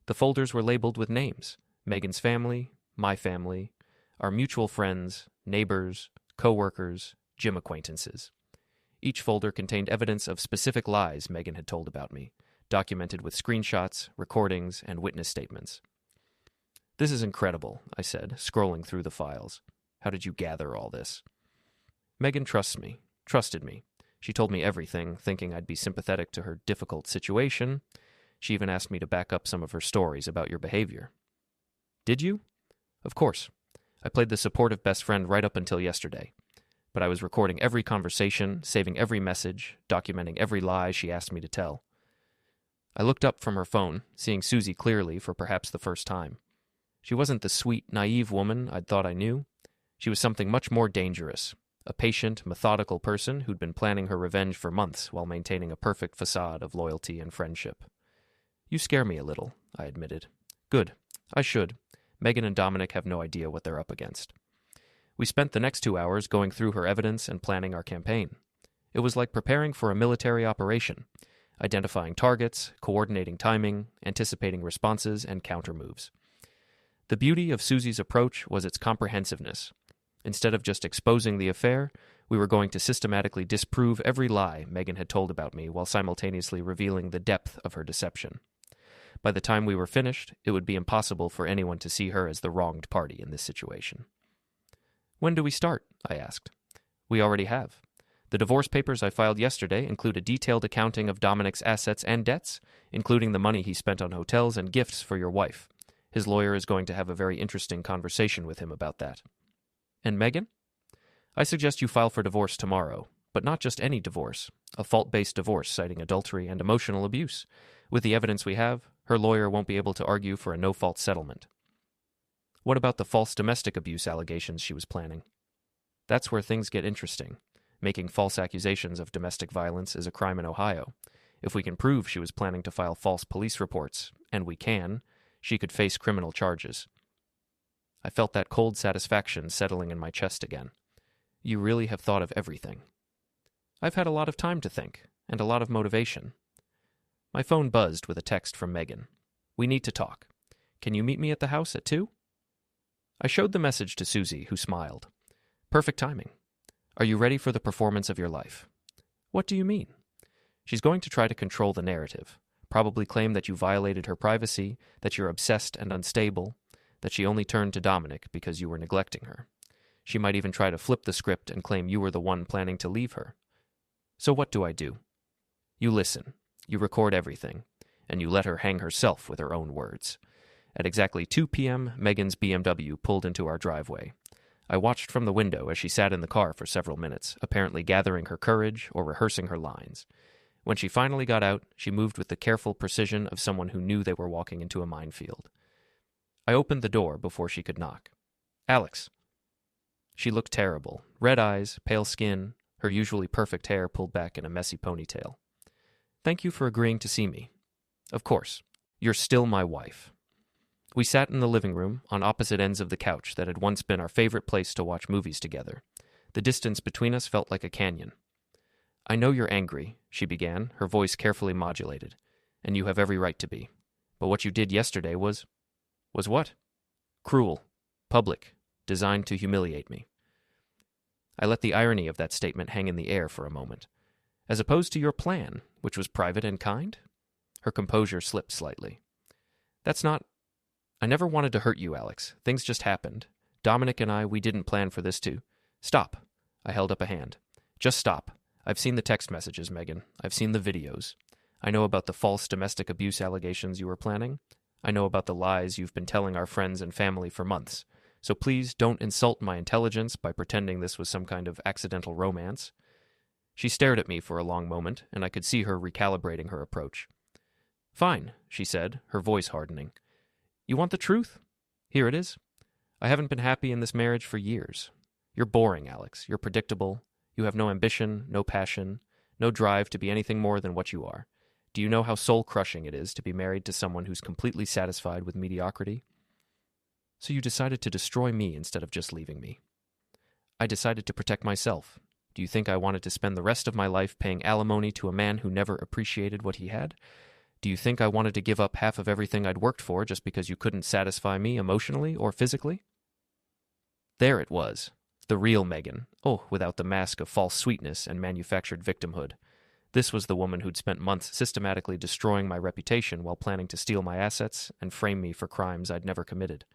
The folders were labeled with names. Megan's family, my family, our mutual friends, neighbors, co-workers, gym acquaintances. Each folder contained evidence of specific lies Megan had told about me, documented with screenshots, recordings, and witness statements. This is incredible, I said, scrolling through the files. How did you gather all this? Megan trusted me. She told me everything, thinking I'd be sympathetic to her difficult situation. She even asked me to back up some of her stories about your behavior. Did you? Of course. I played the supportive best friend right up until yesterday. But I was recording every conversation, saving every message, documenting every lie she asked me to tell. I looked up from her phone, seeing Susie clearly for perhaps the first time. She wasn't the sweet, naive woman I'd thought I knew. She was something much more dangerous, a patient, methodical person who'd been planning her revenge for months while maintaining a perfect facade of loyalty and friendship. You scare me a little, I admitted. Good. I should. Megan and Dominic have no idea what they're up against. We spent the next 2 hours going through her evidence and planning our campaign. It was like preparing for a military operation, identifying targets, coordinating timing, anticipating responses, and counter-moves. The beauty of Susie's approach was its comprehensiveness. Instead of just exposing the affair, we were going to systematically disprove every lie Megan had told about me while simultaneously revealing the depth of her deception. By the time we were finished, it would be impossible for anyone to see her as the wronged party in this situation. When do we start? I asked. We already have. The divorce papers I filed yesterday include a detailed accounting of Dominic's assets and debts, including the money he spent on hotels and gifts for your wife. His lawyer is going to have a very interesting conversation with him about that. And Megan? I suggest you file for divorce tomorrow, but not just any divorce, a fault-based divorce citing adultery and emotional abuse. With the evidence we have, her lawyer won't be able to argue for a no-fault settlement. What about the false domestic abuse allegations she was planning? That's where things get interesting. Making false accusations of domestic violence is a crime in Ohio. If we can prove she was planning to file false police reports, and we can, she could face criminal charges. I felt that cold satisfaction settling in my chest again. You really have thought of everything. I've had a lot of time to think, and a lot of motivation. My phone buzzed with a text from Megan. We need to talk. Can you meet me at the house at 2? I showed the message to Susie, who smiled. Perfect timing. Are you ready for the performance of your life? What do you mean? She's going to try to control the narrative, probably claim that you violated her privacy, that you're obsessed and unstable, that she only turned to Dominic because you were neglecting her. She might even try to flip the script and claim you were the one planning to leave her. So what do? You listen, you record everything, and you let her hang herself with her own words. At exactly 2 p.m., Megan's BMW pulled into our driveway. I watched from the window as she sat in the car for several minutes, apparently gathering her courage or rehearsing her lines. When she finally got out, she moved with the careful precision of someone who knew they were walking into a minefield. I opened the door before she could knock. "Alex." She looked terrible. Red eyes, pale skin, her usually perfect hair pulled back in a messy ponytail. "Thank you for agreeing to see me. Of course. You're still my wife." We sat in the living room, on opposite ends of the couch that had once been our favorite place to watch movies together. The distance between us felt like a canyon. "I know you're angry," she began, her voice carefully modulated, "and you have every right to be. But what you did yesterday was what? Cruel, public, designed to humiliate me." I let the irony of that statement hang in the air for a moment. "As opposed to your plan, which was private and kind?" Her composure slipped slightly. I never wanted to hurt you, Alex. Things just happened. Dominic and we didn't plan for this too." "Stop." I held up a hand. "Just stop. I've seen the text messages, Megan. I've seen the videos. I know about the false domestic abuse allegations you were planning. I know about the lies you've been telling our friends and family for months. So please don't insult my intelligence by pretending this was some kind of accidental romance." She stared at me for a long moment, and I could see her recalibrating her approach. "Fine," she said, her voice hardening. "You want the truth? Here it is. I haven't been happy in this marriage for years. You're boring, Alex. You're predictable. You have no ambition, no passion, no drive to be anything more than what you are. Do you know how soul-crushing it is to be married to someone who's completely satisfied with mediocrity? So you decided to destroy me instead of just leaving me." "I decided to protect myself. Do you think I wanted to spend the rest of my life paying alimony to a man who never appreciated what he had? Do you think I wanted to give up half of everything I'd worked for just because you couldn't satisfy me emotionally or physically?" There it was, the real Megan. Oh, without the mask of false sweetness and manufactured victimhood. This was the woman who'd spent months systematically destroying my reputation while planning to steal my assets and frame me for crimes I'd never committed.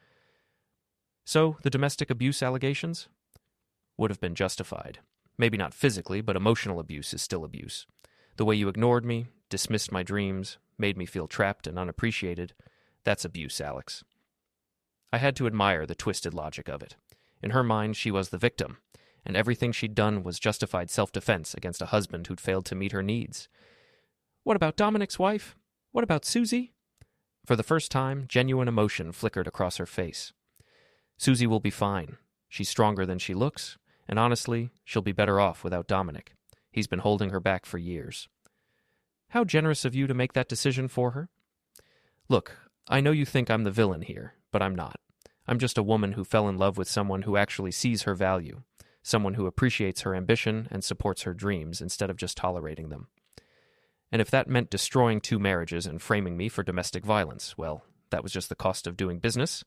So, the domestic abuse allegations? Would have been justified. Maybe not physically, but emotional abuse is still abuse. The way you ignored me, dismissed my dreams, made me feel trapped and unappreciated, that's abuse, Alex. I had to admire the twisted logic of it. In her mind, she was the victim, and everything she'd done was justified self-defense against a husband who'd failed to meet her needs. What about Dominic's wife? What about Susie? For the first time, genuine emotion flickered across her face. Susie will be fine. She's stronger than she looks, and honestly, she'll be better off without Dominic. He's been holding her back for years. How generous of you to make that decision for her. Look, I know you think I'm the villain here, but I'm not. I'm just a woman who fell in love with someone who actually sees her value, someone who appreciates her ambition and supports her dreams instead of just tolerating them. And if that meant destroying 2 marriages and framing me for domestic violence, well, that was just the cost of doing business.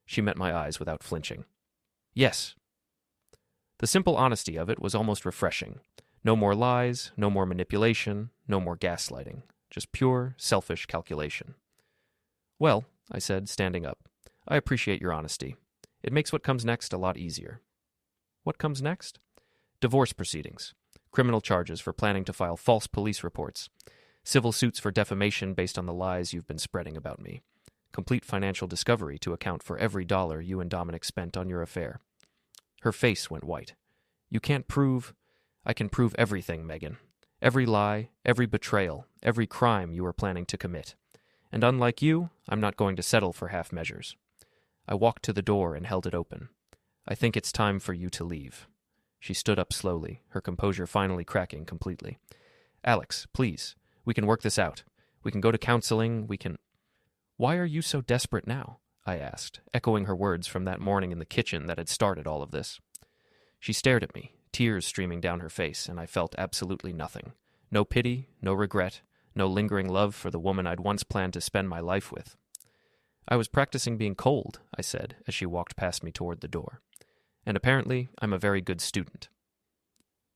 She met my eyes without flinching. Yes. The simple honesty of it was almost refreshing. No more lies, no more manipulation, no more gaslighting. Just pure, selfish calculation. Well, I said, standing up, I appreciate your honesty. It makes what comes next a lot easier. What comes next? Divorce proceedings. Criminal charges for planning to file false police reports. Civil suits for defamation based on the lies you've been spreading about me. Complete financial discovery to account for every dollar you and Dominic spent on your affair. Her face went white. You can't prove... I can prove everything, Megan. Every lie, every betrayal, every crime you were planning to commit. And unlike you, I'm not going to settle for half measures. I walked to the door and held it open. I think it's time for you to leave. She stood up slowly, her composure finally cracking completely. Alex, please, we can work this out. We can go to counseling, we can... Why are you so desperate now? I asked, echoing her words from that morning in the kitchen that had started all of this. She stared at me, tears streaming down her face, and I felt absolutely nothing. No pity, no regret, no lingering love for the woman I'd once planned to spend my life with. I was practicing being cold, I said, as she walked past me toward the door. And apparently, I'm a very good student.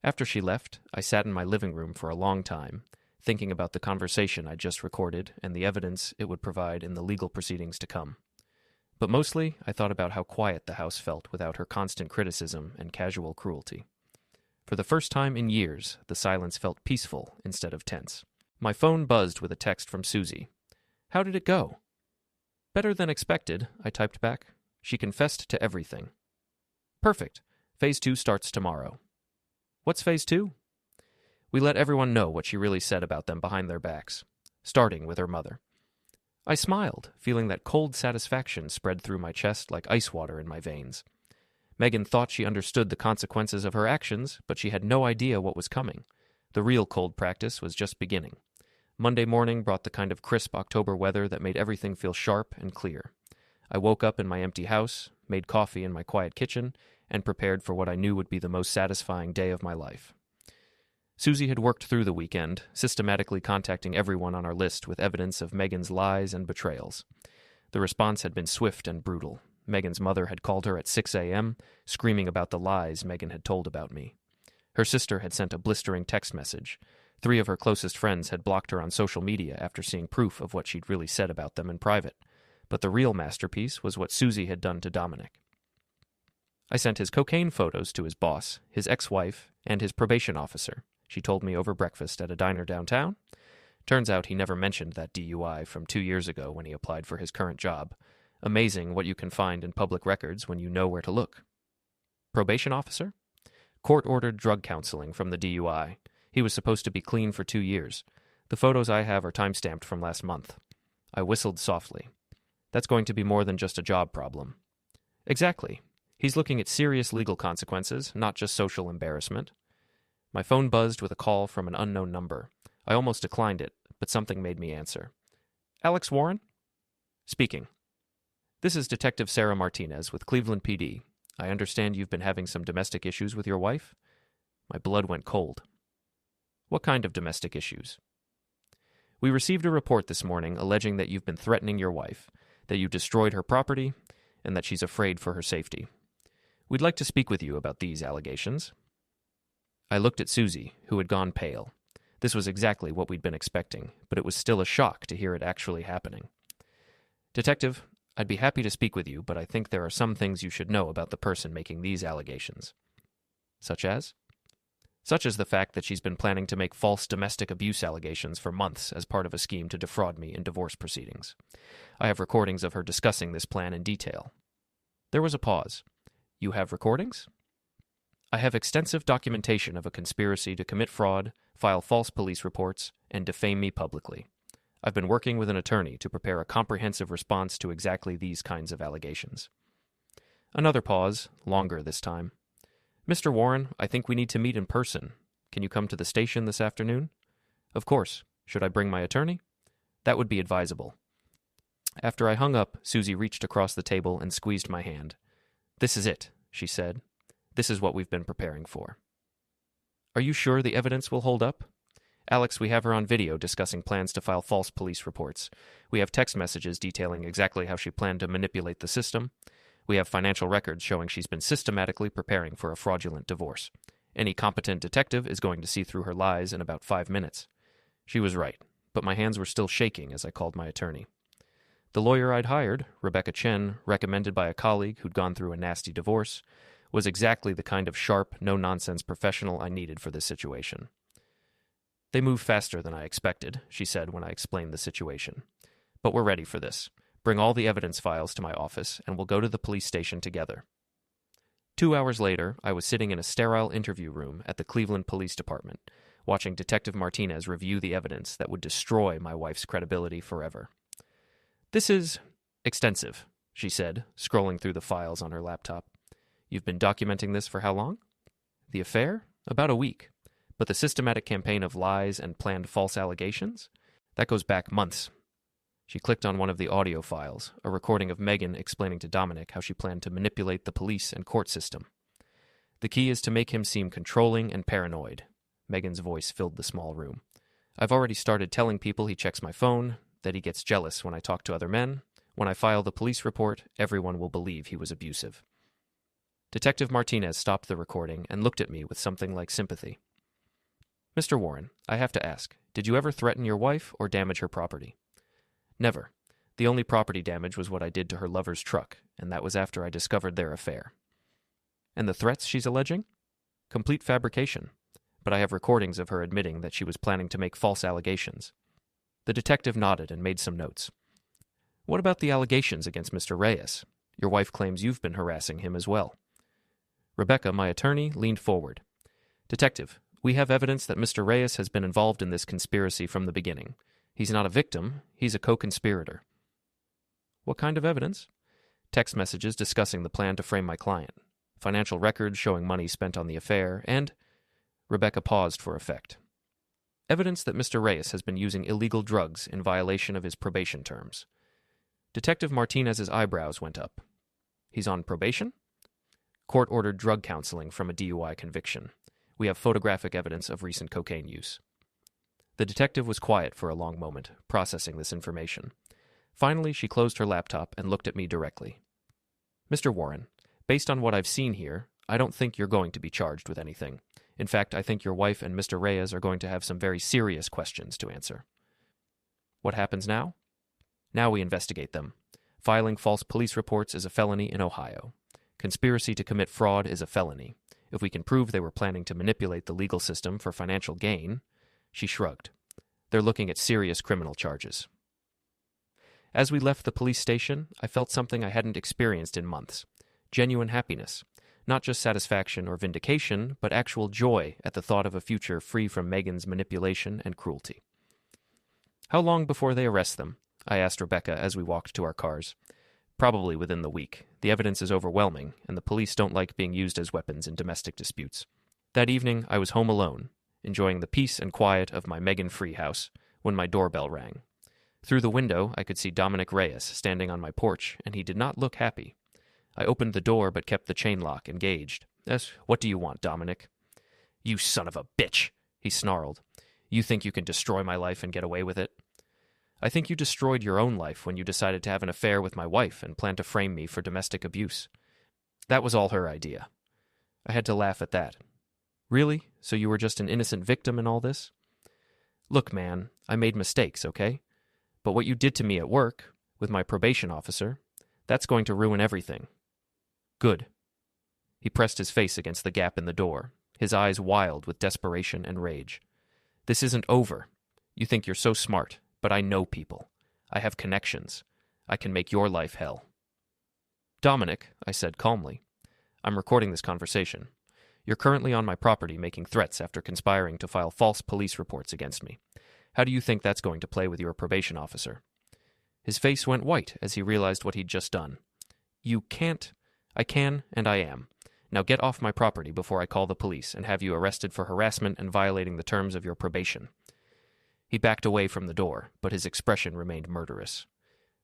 After she left, I sat in my living room for a long time, thinking about the conversation I'd just recorded and the evidence it would provide in the legal proceedings to come. But mostly, I thought about how quiet the house felt without her constant criticism and casual cruelty. For the first time in years, the silence felt peaceful instead of tense. My phone buzzed with a text from Susie. How did it go? Better than expected, I typed back. She confessed to everything. Perfect. Phase 2 starts tomorrow. What's Phase 2? We let everyone know what she really said about them behind their backs, starting with her mother. I smiled, feeling that cold satisfaction spread through my chest like ice water in my veins. Megan thought she understood the consequences of her actions, but she had no idea what was coming. The real cold practice was just beginning. Monday morning brought the kind of crisp October weather that made everything feel sharp and clear. I woke up in my empty house, made coffee in my quiet kitchen, and prepared for what I knew would be the most satisfying day of my life. Susie had worked through the weekend, systematically contacting everyone on our list with evidence of Megan's lies and betrayals. The response had been swift and brutal. Megan's mother had called her at 6 a.m., screaming about the lies Megan had told about me. Her sister had sent a blistering text message. 3 of her closest friends had blocked her on social media after seeing proof of what she'd really said about them in private. But the real masterpiece was what Susie had done to Dominic. I sent his cocaine photos to his boss, his ex-wife, and his probation officer. She told me over breakfast at a diner downtown. Turns out he never mentioned that DUI from 2 years ago when he applied for his current job. Amazing what you can find in public records when you know where to look. Probation officer? Court-ordered drug counseling from the DUI. He was supposed to be clean for 2 years. The photos I have are time-stamped from last month. I whistled softly. That's going to be more than just a job problem. Exactly. He's looking at serious legal consequences, not just social embarrassment. My phone buzzed with a call from an unknown number. I almost declined it, but something made me answer. Alex Warren? Speaking. This is Detective Sarah Martinez with Cleveland PD. I understand you've been having some domestic issues with your wife? My blood went cold. What kind of domestic issues? We received a report this morning alleging that you've been threatening your wife, that you destroyed her property, and that she's afraid for her safety. We'd like to speak with you about these allegations. I looked at Susie, who had gone pale. This was exactly what we'd been expecting, but it was still a shock to hear it actually happening. Detective, I'd be happy to speak with you, but I think there are some things you should know about the person making these allegations. Such as? Such as the fact that she's been planning to make false domestic abuse allegations for months as part of a scheme to defraud me in divorce proceedings. I have recordings of her discussing this plan in detail. There was a pause. You have recordings? I have extensive documentation of a conspiracy to commit fraud, file false police reports, and defame me publicly. I've been working with an attorney to prepare a comprehensive response to exactly these kinds of allegations. Another pause, longer this time. Mr. Warren, I think we need to meet in person. Can you come to the station this afternoon? Of course. Should I bring my attorney? That would be advisable. After I hung up, Susie reached across the table and squeezed my hand. This is it, she said. This is what we've been preparing for. Are you sure the evidence will hold up? Alex, we have her on video discussing plans to file false police reports. We have text messages detailing exactly how she planned to manipulate the system. We have financial records showing she's been systematically preparing for a fraudulent divorce. Any competent detective is going to see through her lies in about 5 minutes. She was right, but my hands were still shaking as I called my attorney. The lawyer I'd hired, Rebecca Chen, recommended by a colleague who'd gone through a nasty divorce, was exactly the kind of sharp, no-nonsense professional I needed for this situation. They move faster than I expected, she said when I explained the situation. But we're ready for this. Bring all the evidence files to my office, and we'll go to the police station together. 2 hours later, I was sitting in a sterile interview room at the Cleveland Police Department, watching Detective Martinez review the evidence that would destroy my wife's credibility forever. This is extensive, she said, scrolling through the files on her laptop. You've been documenting this for how long? The affair? About a week. But the systematic campaign of lies and planned false allegations? That goes back months. She clicked on one of the audio files, a recording of Megan explaining to Dominic how she planned to manipulate the police and court system. The key is to make him seem controlling and paranoid. Megan's voice filled the small room. I've already started telling people he checks my phone, that he gets jealous when I talk to other men. When I file the police report, everyone will believe he was abusive. Detective Martinez stopped the recording and looked at me with something like sympathy. Mr. Warren, I have to ask, did you ever threaten your wife or damage her property? Never. The only property damage was what I did to her lover's truck, and that was after I discovered their affair. And the threats she's alleging? Complete fabrication. But I have recordings of her admitting that she was planning to make false allegations. The detective nodded and made some notes. What about the allegations against Mr. Reyes? Your wife claims you've been harassing him as well. Rebecca, my attorney, leaned forward. Detective, we have evidence that Mr. Reyes has been involved in this conspiracy from the beginning. He's not a victim, he's a co-conspirator. What kind of evidence? Text messages discussing the plan to frame my client, financial records showing money spent on the affair, and... Rebecca paused for effect. Evidence that Mr. Reyes has been using illegal drugs in violation of his probation terms. Detective Martinez's eyebrows went up. He's on probation? Court-ordered drug counseling from a DUI conviction. We have photographic evidence of recent cocaine use. The detective was quiet for a long moment, processing this information. Finally, she closed her laptop and looked at me directly. Mr. Warren, based on what I've seen here, I don't think you're going to be charged with anything. In fact, I think your wife and Mr. Reyes are going to have some very serious questions to answer. What happens now? Now we investigate them. Filing false police reports is a felony in Ohio. Conspiracy to commit fraud is a felony. If we can prove they were planning to manipulate the legal system for financial gain... She shrugged. They're looking at serious criminal charges. As we left the police station, I felt something I hadn't experienced in months. Genuine happiness. Not just satisfaction or vindication, but actual joy at the thought of a future free from Megan's manipulation and cruelty. How long before they arrest them? I asked Rebecca as we walked to our cars. Probably within the week. The evidence is overwhelming, and the police don't like being used as weapons in domestic disputes. That evening, I was home alone, enjoying the peace and quiet of my Megan-free house, when my doorbell rang. Through the window, I could see Dominic Reyes standing on my porch, and he did not look happy. I opened the door but kept the chain lock engaged. What do you want, Dominic? You son of a bitch, he snarled. You think you can destroy my life and get away with it? I think you destroyed your own life when you decided to have an affair with my wife and planned to frame me for domestic abuse. That was all her idea. I had to laugh at that. Really? So you were just an innocent victim in all this? Look, man, I made mistakes, okay? But what you did to me at work, with my probation officer, that's going to ruin everything. Good. He pressed his face against the gap in the door, his eyes wild with desperation and rage. This isn't over. You think you're so smart, but I know people. I have connections. I can make your life hell. Dominic, I said calmly, I'm recording this conversation. You're currently on my property making threats after conspiring to file false police reports against me. How do you think that's going to play with your probation officer? His face went white as he realized what he'd just done. You can't. I can, and I am. Now get off my property before I call the police and have you arrested for harassment and violating the terms of your probation. He backed away from the door, but his expression remained murderous.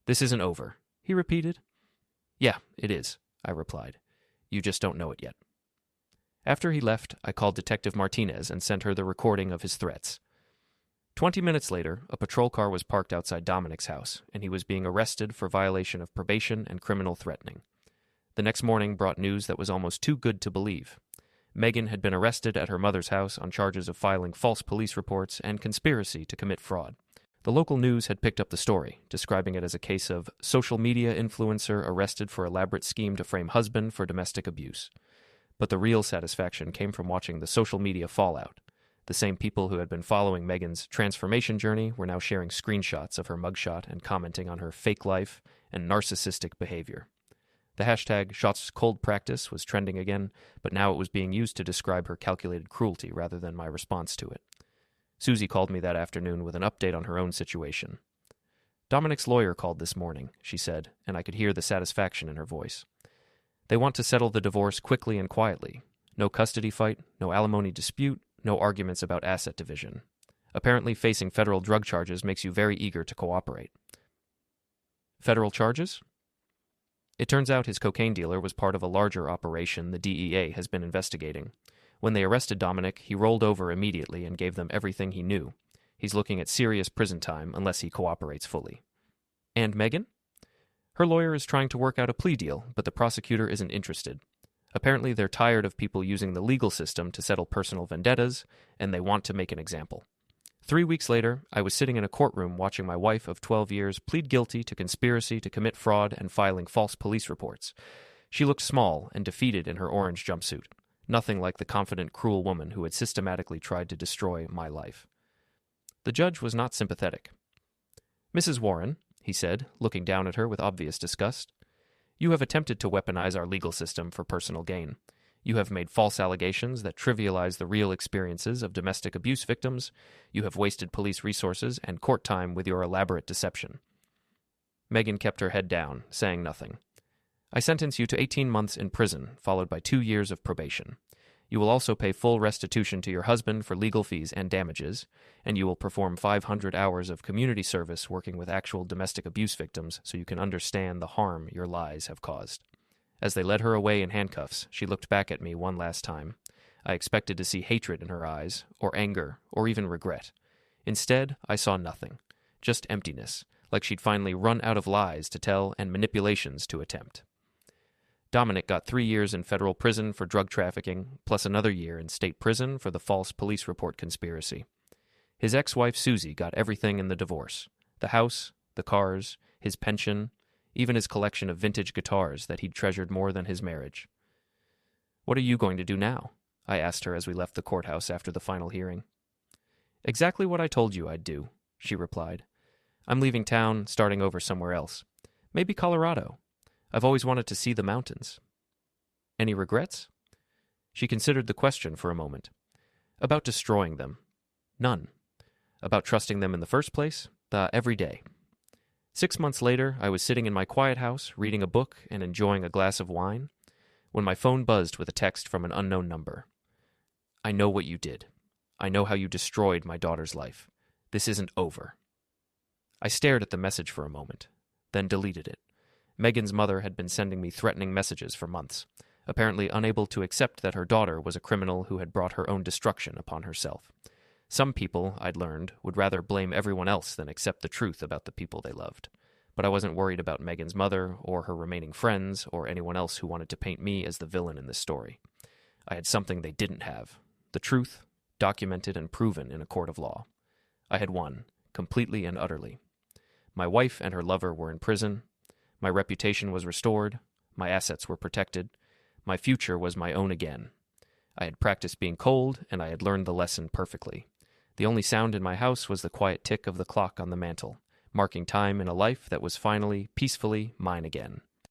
This isn't over, he repeated. Yeah, it is, I replied. You just don't know it yet. After he left, I called Detective Martinez and sent her the recording of his threats. 20 minutes later, a patrol car was parked outside Dominic's house, and he was being arrested for violation of probation and criminal threatening. The next morning brought news that was almost too good to believe. Megan had been arrested at her mother's house on charges of filing false police reports and conspiracy to commit fraud. The local news had picked up the story, describing it as a case of social media influencer arrested for elaborate scheme to frame husband for domestic abuse. But the real satisfaction came from watching the social media fallout. The same people who had been following Megan's transformation journey were now sharing screenshots of her mugshot and commenting on her fake life and narcissistic behavior. The hashtag #ShotsColdPractice was trending again, but now it was being used to describe her calculated cruelty rather than my response to it. Susie called me that afternoon with an update on her own situation. Dominic's lawyer called this morning, she said, and I could hear the satisfaction in her voice. They want to settle the divorce quickly and quietly. No custody fight, no alimony dispute, no arguments about asset division. Apparently facing federal drug charges makes you very eager to cooperate. Federal charges? It turns out his cocaine dealer was part of a larger operation the DEA has been investigating. When they arrested Dominic, he rolled over immediately and gave them everything he knew. He's looking at serious prison time unless he cooperates fully. And Megan? Her lawyer is trying to work out a plea deal, but the prosecutor isn't interested. Apparently they're tired of people using the legal system to settle personal vendettas, and they want to make an example. 3 weeks later, I was sitting in a courtroom watching my wife of 12 years plead guilty to conspiracy to commit fraud and filing false police reports. She looked small and defeated in her orange jumpsuit, nothing like the confident, cruel woman who had systematically tried to destroy my life. The judge was not sympathetic. Mrs. Warren, he said, looking down at her with obvious disgust, you have attempted to weaponize our legal system for personal gain. You have made false allegations that trivialize the real experiences of domestic abuse victims. You have wasted police resources and court time with your elaborate deception." Megan kept her head down, saying nothing. "I sentence you to 18 months in prison, followed by 2 years of probation. You will also pay full restitution to your husband for legal fees and damages, and you will perform 500 hours of community service working with actual domestic abuse victims so you can understand the harm your lies have caused." As they led her away in handcuffs, she looked back at me one last time. I expected to see hatred in her eyes, or anger, or even regret. Instead, I saw nothing, just emptiness, like she'd finally run out of lies to tell and manipulations to attempt. Dominic got 3 years in federal prison for drug trafficking, plus another year in state prison for the false police report conspiracy. His ex-wife Susie got everything in the divorce: the house, the cars, his pension, even his collection of vintage guitars that he'd treasured more than his marriage. "What are you going to do now?" I asked her as we left the courthouse after the final hearing. "Exactly what I told you I'd do," she replied. "I'm leaving town, starting over somewhere else. Maybe Colorado. I've always wanted to see the mountains." "Any regrets?" She considered the question for a moment. "About destroying them. None. About trusting them in the first place? Every day." 6 months later, I was sitting in my quiet house, reading a book and enjoying a glass of wine, when my phone buzzed with a text from an unknown number. "I know what you did. I know how you destroyed my daughter's life. This isn't over." I stared at the message for a moment, then deleted it. Megan's mother had been sending me threatening messages for months, apparently unable to accept that her daughter was a criminal who had brought her own destruction upon herself. Some people, I'd learned, would rather blame everyone else than accept the truth about the people they loved. But I wasn't worried about Megan's mother, or her remaining friends, or anyone else who wanted to paint me as the villain in this story. I had something they didn't have: the truth, documented and proven in a court of law. I had won, completely and utterly. My wife and her lover were in prison. My reputation was restored. My assets were protected. My future was my own again. I had practiced being cold, and I had learned the lesson perfectly. The only sound in my house was the quiet tick of the clock on the mantel, marking time in a life that was finally, peacefully mine again.